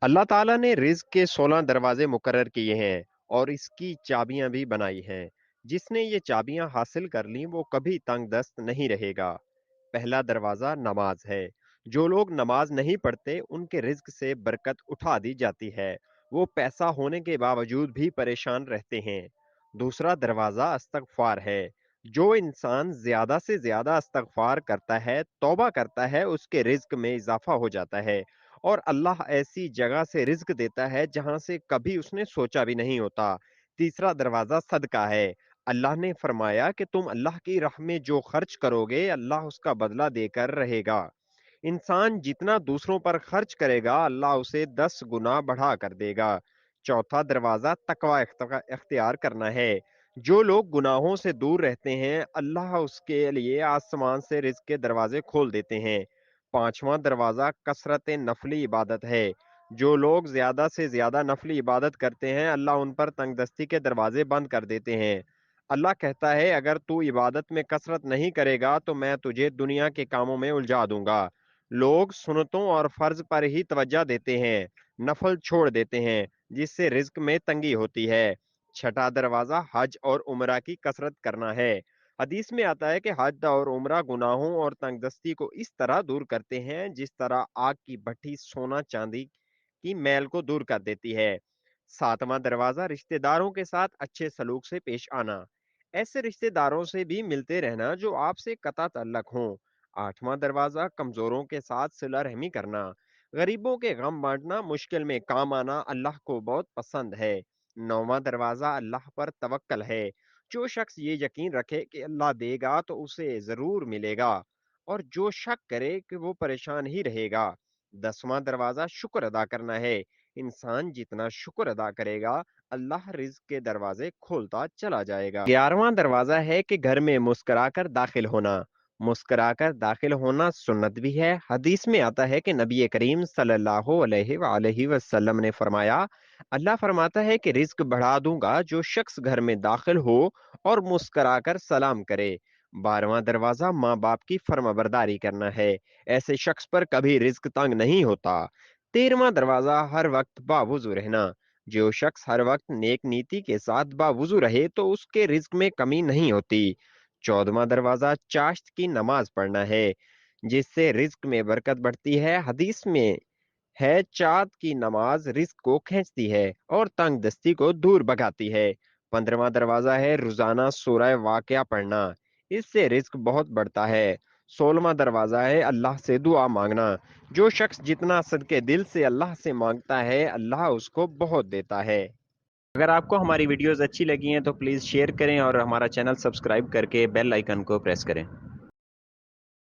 اللہ تعالیٰ نے رزق کے 16 دروازے مقرر کیے ہیں اور اس کی چابیاں بھی بنائی ہیں۔ جس نے یہ چابیاں حاصل کر لیں وہ کبھی تنگ دست نہیں رہے گا۔ پہلا دروازہ نماز ہے۔ جو لوگ نماز نہیں پڑھتے ان کے رزق سے برکت اٹھا دی جاتی ہے۔ وہ پیسہ ہونے کے باوجود بھی پریشان رہتے ہیں۔ دوسرا دروازہ استغفار ہے۔ جو انسان زیادہ سے زیادہ استغفار کرتا ہے، توبہ کرتا ہے، اس کے رزق میں اضافہ ہو جاتا ہے اور اللہ ایسی جگہ سے رزق دیتا ہے جہاں سے کبھی اس نے سوچا بھی نہیں ہوتا۔ تیسرا دروازہ صدقہ ہے۔ اللہ نے فرمایا کہ تم اللہ کی راہ میں جو خرچ کرو گے اللہ اس کا بدلہ دے کر رہے گا۔ انسان جتنا دوسروں پر خرچ کرے گا اللہ اسے 10 گنا بڑھا کر دے گا۔ چوتھا دروازہ تقوی اختیار کرنا ہے۔ جو لوگ گناہوں سے دور رہتے ہیں اللہ اس کے لیے آسمان سے رزق کے دروازے کھول دیتے ہیں۔ پانچواں دروازہ کثرت نفلی عبادت ہے۔ جو لوگ زیادہ سے زیادہ نفلی عبادت کرتے ہیں اللہ ان پر تنگ دستی کے دروازے بند کر دیتے ہیں۔ اللہ کہتا ہے اگر تو عبادت میں کثرت نہیں کرے گا تو میں تجھے دنیا کے کاموں میں الجھا دوں گا۔ لوگ سنتوں اور فرض پر ہی توجہ دیتے ہیں، نفل چھوڑ دیتے ہیں، جس سے رزق میں تنگی ہوتی ہے۔ چھٹا دروازہ حج اور عمرہ کی کثرت کرنا ہے۔ حدیث میں آتا ہے کہ حج اور عمرہ گناہوں اور تنگ دستی کو اس طرح دور کرتے ہیں جس طرح آگ کی بھٹی سونا چاندی کی میل کو دور کر دیتی ہے۔ ساتواں دروازہ رشتہ داروں کے ساتھ اچھے سلوک سے پیش آنا۔ ایسے رشتہ داروں سے بھی ملتے رہنا جو آپ سے قطع تعلق ہوں۔ آٹھواں دروازہ کمزوروں کے ساتھ صلہ رحمی کرنا۔ غریبوں کے غم بانٹنا، مشکل میں کام آنا اللہ کو بہت پسند ہے۔ نوواں دروازہ اللہ پر توکل ہے۔ جو شخص یہ یقین رکھے کہ اللہ دے گا تو اسے ضرور ملے گا اور جو شک کرے کہ وہ پریشان ہی رہے گا۔ 10واں دروازہ شکر ادا کرنا ہے۔ انسان جتنا شکر ادا کرے گا اللہ رزق کے دروازے کھولتا چلا جائے گا۔ 11واں دروازہ ہے کہ گھر میں مسکرا کر داخل ہونا۔ مسکرا کر داخل ہونا سنت بھی ہے۔ حدیث میں آتا ہے کہ نبی کریم صلی اللہ علیہ وآلہ وسلم نے فرمایا، اللہ فرماتا ہے کہ رزق بڑھا دوں گا جو شخص گھر میں داخل ہو اور مسکرا کر سلام کرے۔ 12واں دروازہ ماں باپ کی فرما برداری کرنا ہے۔ ایسے شخص پر کبھی رزق تنگ نہیں ہوتا۔ 13واں دروازہ ہر وقت باوضو رہنا۔ جو شخص ہر وقت نیک نیتی کے ساتھ باوضو رہے تو اس کے رزق میں کمی نہیں ہوتی۔ 14واں دروازہ چاشت کی نماز پڑھنا ہے جس سے رزق میں برکت بڑھتی ہے۔ حدیث میں ہے چاند کی نماز رزق کو کھینچتی ہے اور تنگ دستی کو دور بھگاتی ہے۔ 15واں دروازہ ہے روزانہ سورہ واقعہ پڑھنا، اس سے رزق بہت بڑھتا ہے۔ 16واں دروازہ ہے اللہ سے دعا مانگنا۔ جو شخص جتنا صدقے دل سے اللہ سے مانگتا ہے اللہ اس کو بہت دیتا ہے۔ اگر آپ کو ہماری ویڈیوز اچھی لگی ہیں تو پلیز شیئر کریں اور ہمارا چینل سبسکرائب کر کے بیل آئیکن کو پریس کریں۔